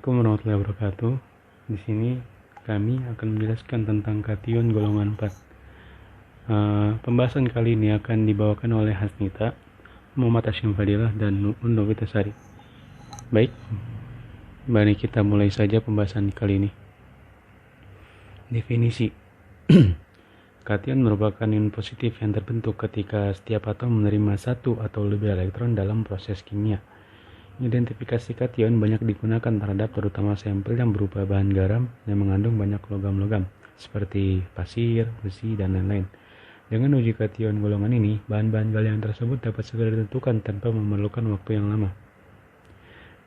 Assalamualaikum warahmatullahi wabarakatuh. Di sini kami akan menjelaskan tentang kation golongan 4. Pembahasan kali ini akan dibawakan oleh Hasnita, Muhammad Hashim Fadilah, dan Nu'un Novitasari. Baik, mari kita mulai saja pembahasan kali ini. Definisi. Kation merupakan ion positif yang terbentuk ketika setiap atom menerima satu atau lebih elektron dalam proses kimia. Identifikasi kation banyak digunakan terhadap terutama sampel yang berupa bahan garam yang mengandung banyak logam-logam seperti pasir, besi, dan lain-lain. Dengan uji kation golongan ini, bahan-bahan galian tersebut dapat segera ditentukan tanpa memerlukan waktu yang lama.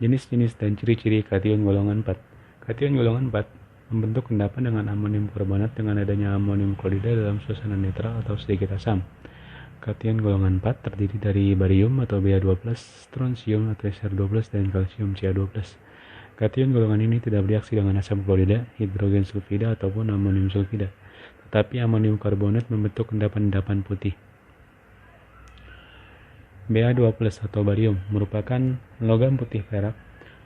Jenis-jenis dan ciri-ciri kation golongan 4. Kation golongan 4 membentuk endapan dengan amonium karbonat dengan adanya amonium klorida dalam suasana netral atau sedikit asam. Kation golongan 4 terdiri dari barium atau Ba2+, strontium atau Sr12, dan kalsium Ca2+. Kation golongan ini tidak bereaksi dengan asam klorida, hidrogen sulfida, ataupun amonium sulfida, tetapi amonium karbonat membentuk endapan-endapan putih. Ba2+ atau barium merupakan logam putih perak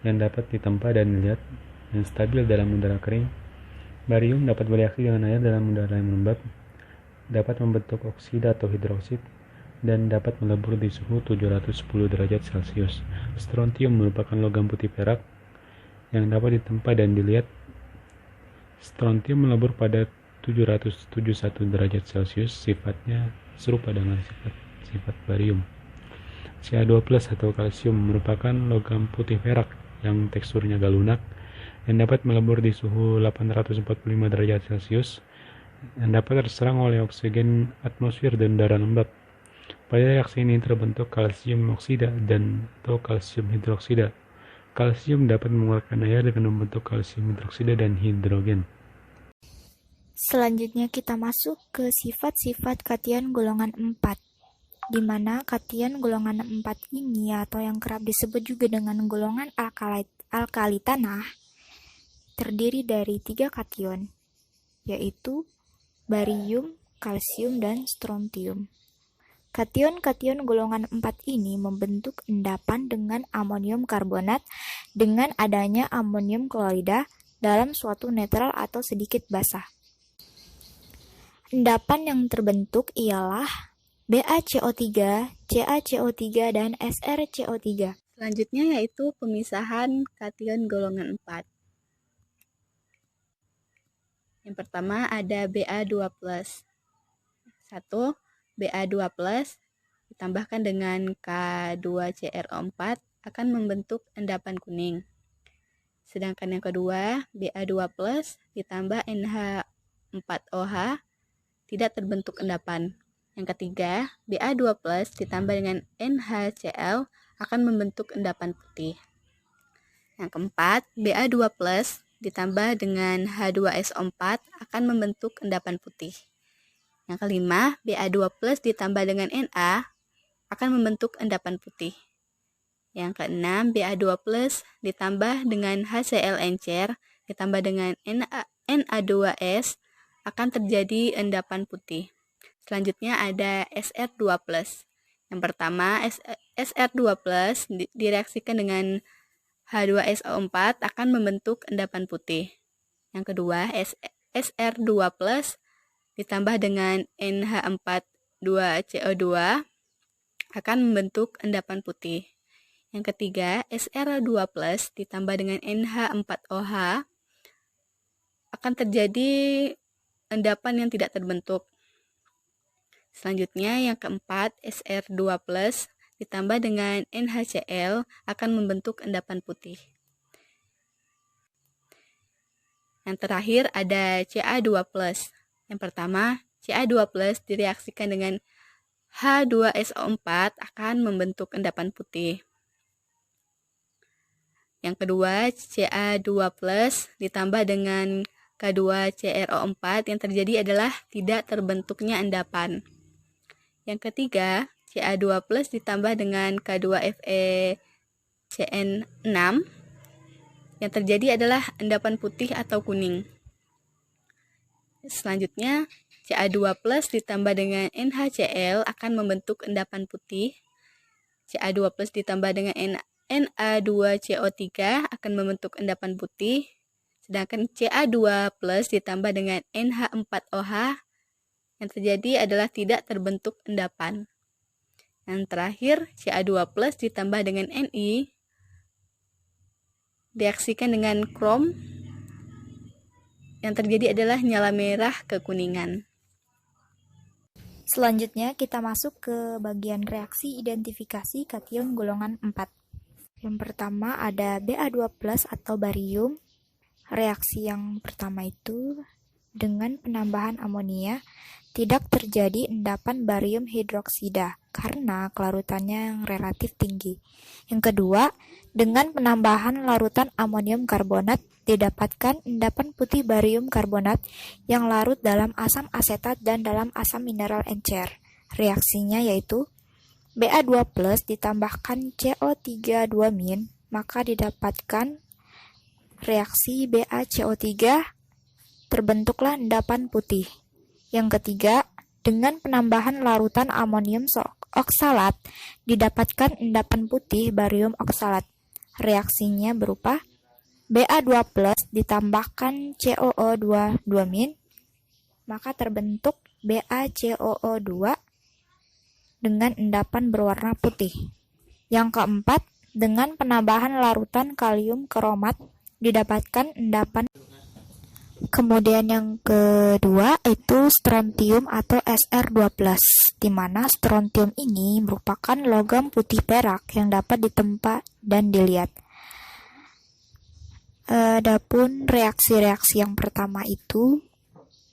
yang dapat ditempa dan dilihat yang stabil dalam udara kering. Barium dapat bereaksi dengan air dalam udara yang lembab, dapat membentuk oksida atau hidroksid, dan dapat melebur di suhu 710 derajat Celcius. Strontium merupakan logam putih perak yang dapat ditempa dan dilihat. Strontium melebur pada 771 derajat Celcius, sifatnya serupa dengan sifat barium. Ca2+ atau kalsium merupakan logam putih perak yang teksturnya agak lunak, yang dapat melebur di suhu 845 derajat Celcius, yang dapat terserang oleh oksigen atmosfer dan udara lembab. Pada reaksi ini terbentuk kalsium oksida dan atau kalsium hidroksida. Kalsium dapat mengeluarkan air dengan membentuk kalsium hidroksida dan hidrogen. Selanjutnya kita masuk ke sifat-sifat kation golongan 4, di mana kation golongan 4 ini atau yang kerap disebut juga dengan golongan alkali tanah terdiri dari 3 kation, yaitu barium, kalsium, dan strontium. Kation-kation golongan 4 ini membentuk endapan dengan amonium karbonat dengan adanya amonium klorida dalam suatu netral atau sedikit basah. Endapan yang terbentuk ialah BaCO3, CaCO3, dan SrCO3. Selanjutnya yaitu pemisahan kation golongan 4. Yang pertama ada Ba2+. 1. Ba2+ ditambahkan dengan K2CrO4 akan membentuk endapan kuning. Sedangkan yang kedua, Ba2+ ditambah NH4OH tidak terbentuk endapan. Yang ketiga, Ba2+ ditambah dengan NaCl akan membentuk endapan putih. Yang keempat, Ba2+ ditambah dengan H2SO4 akan membentuk endapan putih. Yang kelima, Ba2+ ditambah dengan Na akan membentuk endapan putih. Yang keenam, Ba2+ ditambah dengan HCl encer ditambah dengan Na2S akan terjadi endapan putih. Selanjutnya ada Sr2+. Yang pertama, Sr2+ direaksikan dengan H2SO4 akan membentuk endapan putih. Yang kedua, Sr2+ ditambah dengan NH4,2CO2 akan membentuk endapan putih. Yang ketiga, Sr2+ ditambah dengan NH4OH akan terjadi endapan yang tidak terbentuk. Selanjutnya, yang keempat, Sr2+ ditambah dengan NaCl akan membentuk endapan putih. Yang terakhir ada Ca2+. Yang pertama, Ca2+ direaksikan dengan H2SO4 akan membentuk endapan putih. Yang kedua, Ca2+ ditambah dengan K2CrO4 yang terjadi adalah tidak terbentuknya endapan. Yang ketiga, Ca2+ ditambah dengan K2FeCN6 yang terjadi adalah endapan putih atau kuning. Selanjutnya, Ca2+ ditambah dengan NaCl akan membentuk endapan putih. Ca2+ ditambah dengan Na2CO3 akan membentuk endapan putih, sedangkan Ca2 plus ditambah dengan NH4OH yang terjadi adalah tidak terbentuk endapan. Yang terakhir, Ca2 plus ditambah dengan Ni reaksikan dengan krom, yang terjadi adalah nyala merah kekuningan. Selanjutnya kita masuk ke bagian reaksi identifikasi kation golongan 4. Yang pertama ada Ba2+ atau barium. Reaksi yang pertama itu dengan penambahan amonia tidak terjadi endapan barium hidroksida karena kelarutannya yang relatif tinggi. Yang kedua, dengan penambahan larutan amonium karbonat didapatkan endapan putih barium karbonat yang larut dalam asam asetat dan dalam asam mineral encer. Reaksinya yaitu Ba2+ ditambahkan CO3 2-, maka didapatkan reaksi BaCO3, terbentuklah endapan putih. Yang ketiga, dengan penambahan larutan amonium oksalat didapatkan endapan putih barium oksalat. Reaksinya berupa Ba2+ ditambahkan COO2 2-, maka terbentuk BaCOO2 dengan endapan berwarna putih. Yang keempat, dengan penambahan larutan kalium kromat didapatkan endapan. Kemudian yang kedua itu strontium atau Sr2+, di mana strontium ini merupakan logam putih perak yang dapat ditempa dan dilihat. Adapun reaksi-reaksi yang pertama itu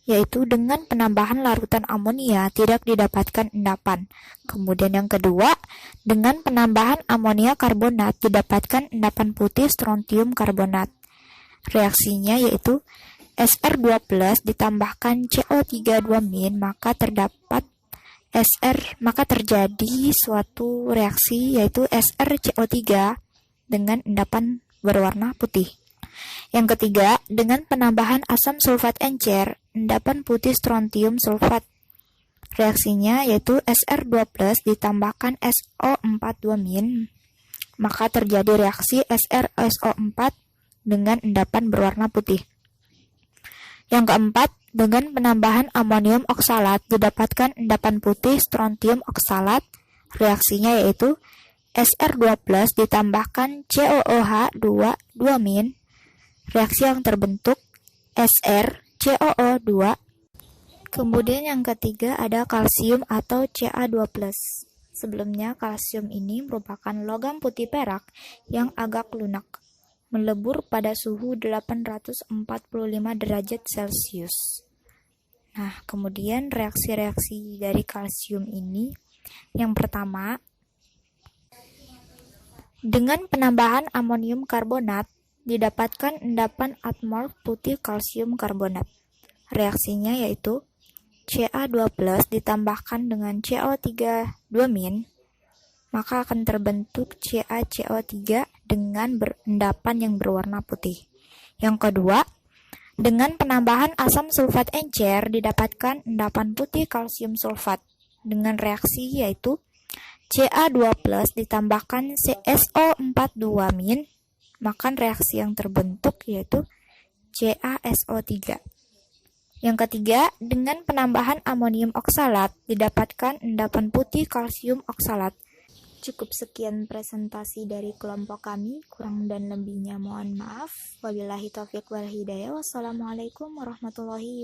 yaitu dengan penambahan larutan amonia tidak didapatkan endapan. Kemudian yang kedua, dengan penambahan amonia karbonat didapatkan endapan putih strontium karbonat. Reaksinya yaitu Sr2+ ditambahkan CO3 2-, maka terjadi suatu reaksi yaitu SrCO3 dengan endapan berwarna putih. Yang ketiga, dengan penambahan asam sulfat encer, endapan putih strontium sulfat. Reaksinya yaitu Sr2+ ditambahkan SO4 2-, maka terjadi reaksi SrSO4 dengan endapan berwarna putih. Yang keempat, dengan penambahan amonium oksalat didapatkan endapan putih strontium oksalat. Reaksinya yaitu Sr2+ ditambahkan COOH2 2-. Reaksi yang terbentuk SrCOO2. Kemudian yang ketiga ada kalsium atau Ca2+. Sebelumnya kalsium ini merupakan logam putih perak yang agak lunak, melebur pada suhu 845 derajat Celcius. Nah, kemudian reaksi-reaksi dari kalsium ini, yang pertama, dengan penambahan amonium karbonat didapatkan endapan atmol putih kalsium karbonat. Reaksinya yaitu Ca2+ ditambahkan dengan CO3 2-, maka akan terbentuk CaCO3 dengan endapan yang berwarna putih. Yang kedua, dengan penambahan asam sulfat encer didapatkan endapan putih kalsium sulfat dengan reaksi yaitu Ca2+ ditambahkan CSO4 2-, maka reaksi yang terbentuk yaitu CaSO3. Yang ketiga, dengan penambahan amonium oksalat didapatkan endapan putih kalsium oksalat. Cukup sekian presentasi dari kelompok kami, kurang dan lebihnya mohon maaf. Wabillahi taufiq wal hidayah. Wassalamualaikum warahmatullahi wabarakatuh.